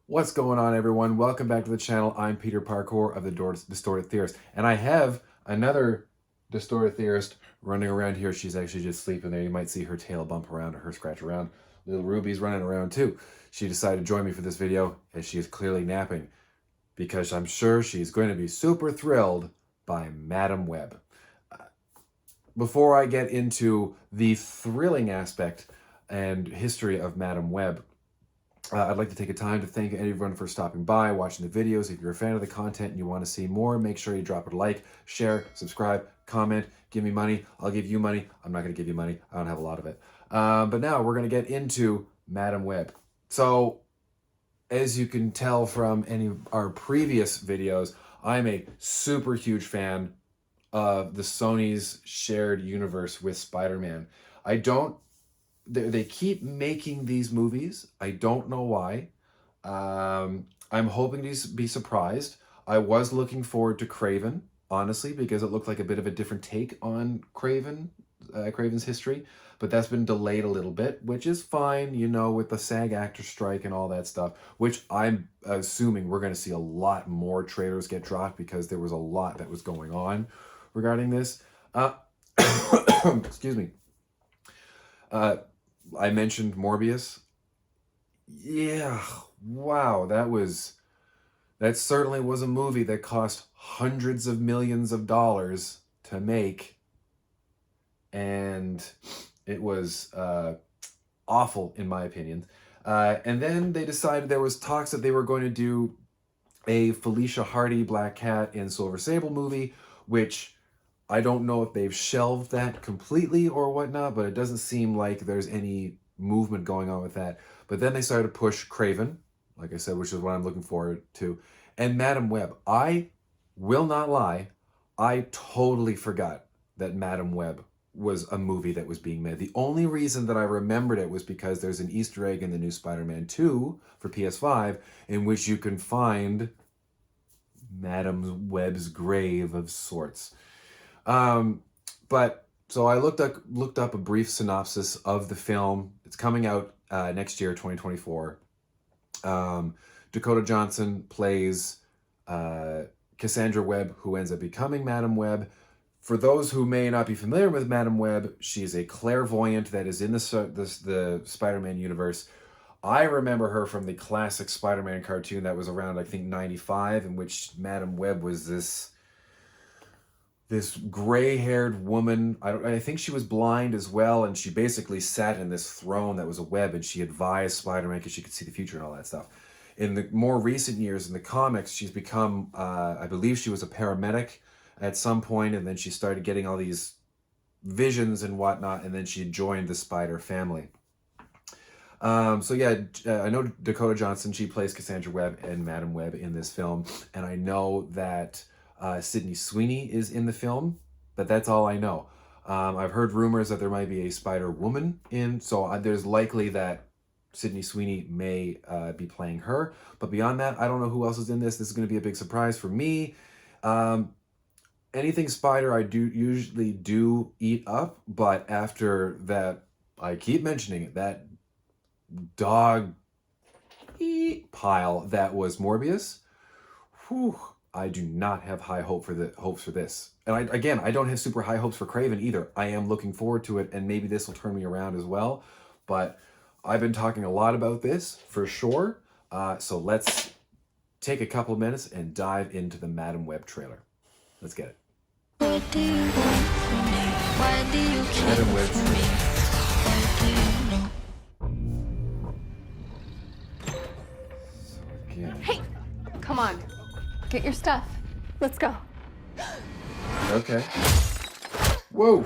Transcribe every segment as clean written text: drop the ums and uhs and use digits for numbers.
What's going on, everyone? Welcome back to the channel. I'm Peter Parkour of the Distorted Theorist, and I have another Distorted Theorist running around here. She's actually just sleeping there. You might see her tail bump around or her scratch around. Little Ruby's running around too. She decided to join me for this video, as she is clearly napping, because I'm sure she's going to be super thrilled by Madam Web. Before I get into the thrilling aspect and history of Madam Web, I'd like to take a time to thank everyone for stopping by, watching the videos. If you're a fan of the content and you want to see more, make sure you drop a like, share, subscribe, comment, give me money. I'll give you money. I'm not going to give you money. I don't have a lot of it. But now we're going to get into Madam Web. So, as you can tell from any of our previous videos, I'm a super huge fan of the Sony's shared universe with Spider-Man. They keep making these movies. I don't know why. I'm hoping to be surprised. I was looking forward to Craven, honestly, because it looked like a bit of a different take on Craven's history. But that's been delayed a little bit, which is fine, you know, with the SAG-AFTRA strike and all that stuff, which I'm assuming we're going to see a lot more trailers get dropped because there was a lot that was going on regarding this. Excuse me. I mentioned Morbius. Yeah, wow, that certainly was a movie that cost hundreds of millions of dollars to make, and it was awful in my opinion. And then they decided there was talks that they were going to do a Felicia Hardy Black Cat and Silver Sable movie, which I don't know if they've shelved that completely or whatnot, but it doesn't seem like there's any movement going on with that. But then they started to push Craven, like I said, which is what I'm looking forward to, and Madam Web. I will not lie, I totally forgot that Madam Web was a movie that was being made. The only reason that I remembered it was because there's an Easter egg in the new Spider-Man 2 for PS5 in which you can find Madam Web's grave of sorts. But so I looked up a brief synopsis of the film. It's coming out next year, 2024. Dakota Johnson plays Cassandra Webb, who ends up becoming Madam Web. For those who may not be familiar with Madam Web, she's a clairvoyant that is in the Spider-Man universe. I remember her from the classic Spider-Man cartoon that was around, I think, 95, in which Madam Web was this gray-haired woman. I think she was blind as well, and she basically sat in this throne that was a web, and she advised Spider-Man because she could see the future and all that stuff. In the more recent years, in the comics, she's become, I believe she was a paramedic at some point, and then she started getting all these visions and whatnot, and then she joined the Spider family. So yeah, I know Dakota Johnson, she plays Cassandra Webb and Madam Web in this film, and I know that Sydney Sweeney is in the film, but that's all I know. I've heard rumors that there might be a Spider-Woman in, so there's likely that Sydney Sweeney may be playing her, but beyond that, I don't know who else is in this. This is going to be a big surprise for me. Anything Spider I usually do eat up, but after that, I keep mentioning it, that dog pile that was Morbius, whew, I do not have high hopes for this. And I don't have super high hopes for Craven either. I am looking forward to it, and maybe this will turn me around as well. But I've been talking a lot about this for sure. So let's take a couple of minutes and dive into the Madam Web trailer. Let's get it. What do you want from me? Why do you keep Madam Web from me? What do you know? Again. Hey, come on. Get your stuff. Let's go. Okay. Whoa.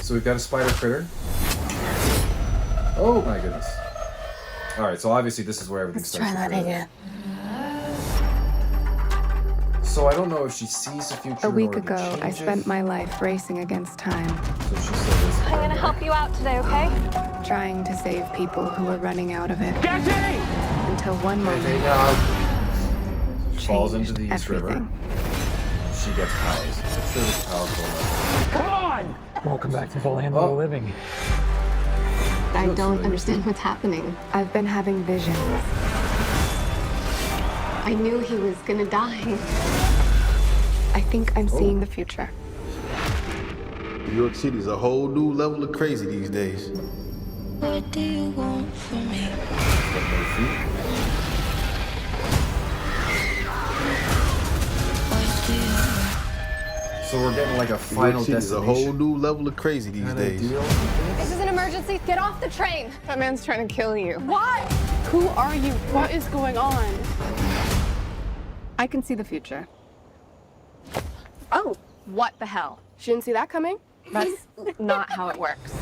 So we've got a spider critter. Oh my goodness. All right, so obviously this is where everything Let's starts. try that again. So I don't know if she sees the future. A week or ago, I changes. spent my life racing against time, So she said this. I'm gonna help you out today, okay? trying to save people who were running out of it. Jussy! Until one Okay, moment now she falls into changed the East River. everything. She gets powers. I'm sure there's powers going on. Come on! Welcome back to the land of the living. I don't understand what's happening. I've been having visions. I knew he was gonna die. I think I'm seeing the future. New York City is a whole new level of crazy these days. What do you want from me? What do you want? So we're getting like a New final York City is a destination. whole new level of crazy these Kinda days. deal. This is an emergency. Get off the train. That man's trying to kill you. What? Who are you? What is going on? I can see the future. Oh, what the hell? She didn't see that coming? That's not how it works.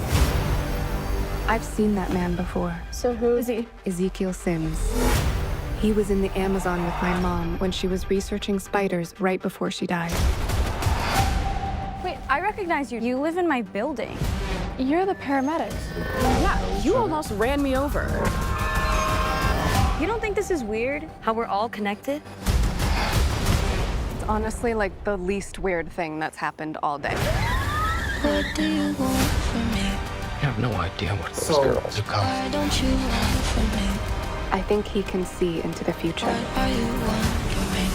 I've seen that man before. So who is he? Ezekiel Sims. He was in the Amazon with my mom when she was researching spiders right before she died. Wait, I recognize you. You live in my building. You're the paramedic. Yeah, you almost ran me over. You don't think this is weird? How we're all connected? It's honestly like the least weird thing that's happened all day. What do you want from me? I have no idea what those So- girls are coming. Why don't you want from me? I think he can see into the future. What are you want from me?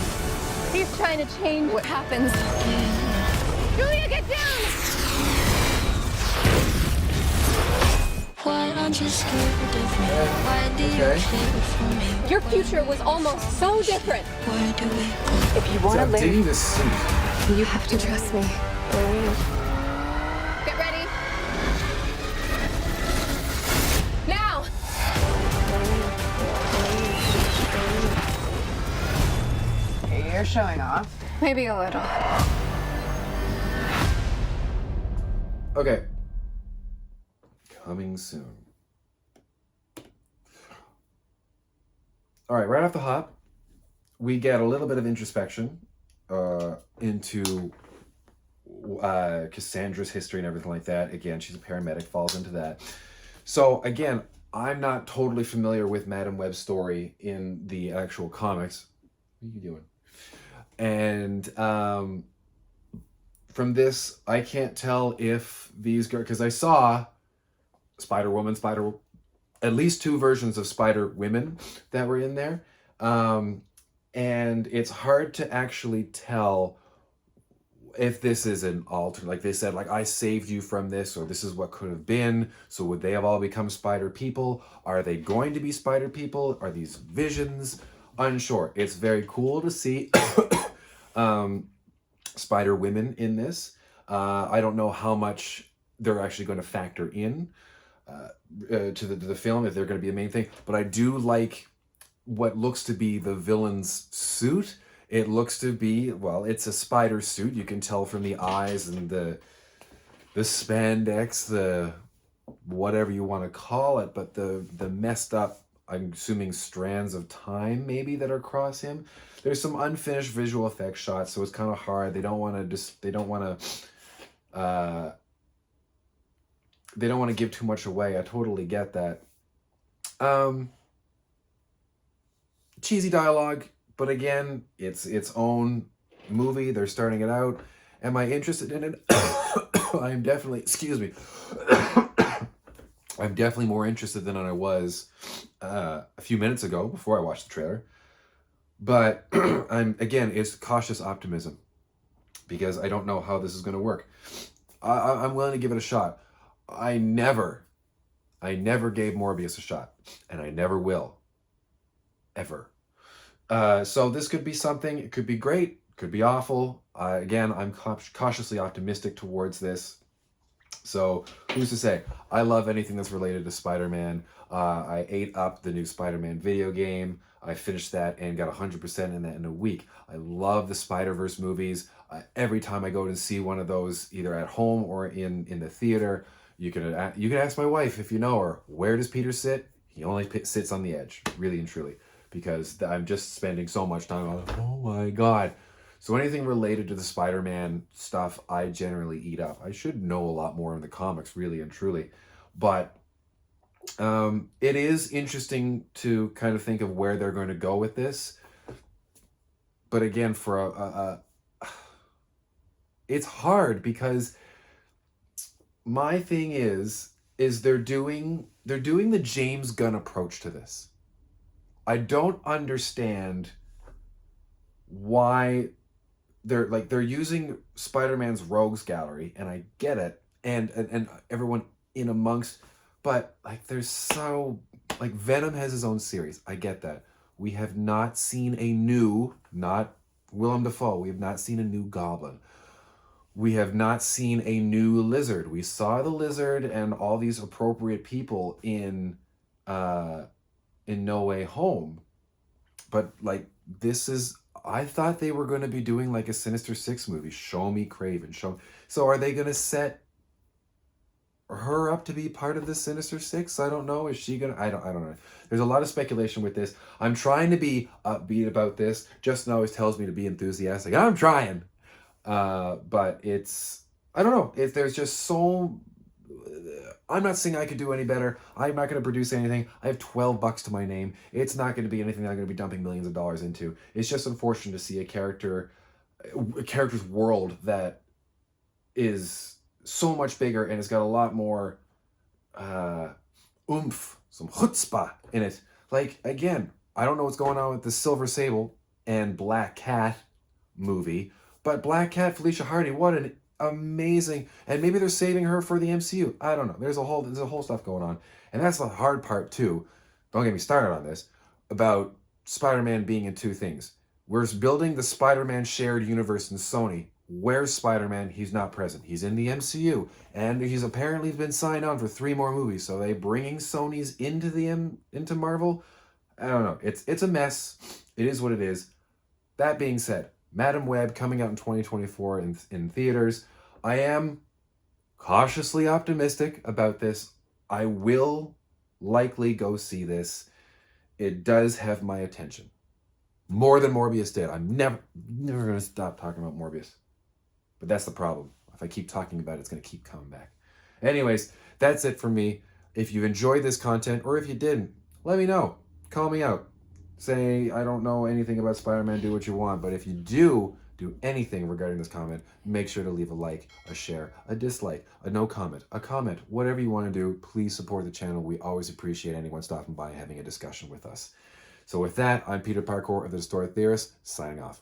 He's trying to change what happens. Julia, get down! Why aren't you scared of me? Why do you Okay. care for me? Your future was almost so different. Where do we go? If you So want to I'm digging live, this suit. you have to trust me. Get ready. Now! You're showing off. Maybe a little. Okay. Coming soon. All right, right off the hop, we get a little bit of introspection into Cassandra's history and everything like that. Again, she's a paramedic, falls into that. So again, I'm not totally familiar with Madam Web's story in the actual comics. What are you doing? And from this, I can't tell if these girls, because I saw Spider-Woman, at least two versions of Spider-Women that were in there. And it's hard to actually tell if this is an alter, like they said, like I saved you from this, or this is what could have been. So would they have all become spider people? Are they going to be spider people? Are these visions? Unsure. It's very cool to see spider women in this. I don't know how much they're actually going to factor in to the film, if they're going to be a main thing. But I do like what looks to be the villain's suit. It looks to be, well, it's a spider suit. You can tell from the eyes and the spandex, the whatever you want to call it, but the messed up, I'm assuming, strands of time maybe that are across him. There's some unfinished visual effects shots, so it's kind of hard. They don't want to give too much away. I totally get that. Cheesy dialogue, but again, it's its own movie. They're starting it out. Am I interested in it? I'm definitely, excuse me. I'm definitely more interested than I was a few minutes ago before I watched the trailer. But it's cautious optimism because I don't know how this is going to work. I'm willing to give it a shot. I never gave Morbius a shot, and I never will, ever. So this could be something. It could be great, could be awful. Again, I'm cautiously optimistic towards this. So who's to say? I love anything that's related to Spider-Man. I ate up the new Spider-Man video game. I finished that and got 100% in that in a week. I love the Spider-Verse movies. Every time I go to see one of those, either at home or in the theater, you can ask my wife, if you know her, where does Peter sit? He only sits on the edge, really and truly, because I'm just spending so much time on, oh my God. So anything related to the Spider-Man stuff, I generally eat up. I should know a lot more in the comics, really and truly. But it is interesting to kind of think of where they're going to go with this. But again, for it's hard because my thing is they're doing the James Gunn approach to this. I don't understand why they're using Spider-Man's rogues gallery, and I get it, and everyone in amongst, but like there's so like Venom has his own series. I get that. We have not seen a new, not Willem Dafoe, we have not seen a new Goblin. We have not seen a new Lizard. We saw the Lizard and all these appropriate people in No Way Home. But like this is, I thought they were going to be doing like a Sinister Six movie. Show me Craven. So are they going to set her up to be part of the Sinister Six? I don't know. Is she gonna? I don't know. There's a lot of speculation with this. I'm trying to be upbeat about this. Justin always tells me to be enthusiastic. I'm trying, but it's, I don't know. There's just so. I'm not saying I could do any better. I'm not going to produce anything. I have $12 to my name. It's not going to be anything that I'm going to be dumping millions of dollars into. It's just unfortunate to see a character's world that is so much bigger and it's got a lot more oomph, some chutzpah in it. Like, again, I don't know what's going on with the Silver Sable and Black Cat movie, but Black Cat, Felicia Hardy, what an amazing, and maybe they're saving her for the MCU. I don't know. There's a whole stuff going on, and that's the hard part too. Don't get me started on this about Spider-Man being in two things. We're building the Spider-Man shared universe in Sony. Where's Spider-Man? He's not present. He's in the MCU, and he's apparently been signed on for 3 more movies. So they bringing Sony's into Marvel? I don't know. It's a mess. It is what it is. That being said, Madam Web coming out in 2024 in theaters. I am cautiously optimistic about this. I will likely go see this. It does have my attention. More than Morbius did. I'm never going to stop talking about Morbius. But that's the problem. If I keep talking about it, it's going to keep coming back. Anyways, that's it for me. If you enjoyed this content, or if you didn't, let me know. Call me out. Say, I don't know anything about Spider-Man, do what you want. But if you do anything regarding this comment, make sure to leave a like, a share, a dislike, a no comment, a comment, whatever you want to do. Please support the channel. We always appreciate anyone stopping by and having a discussion with us. So with that, I'm Peter Parkour of the Distorted Theorists, signing off.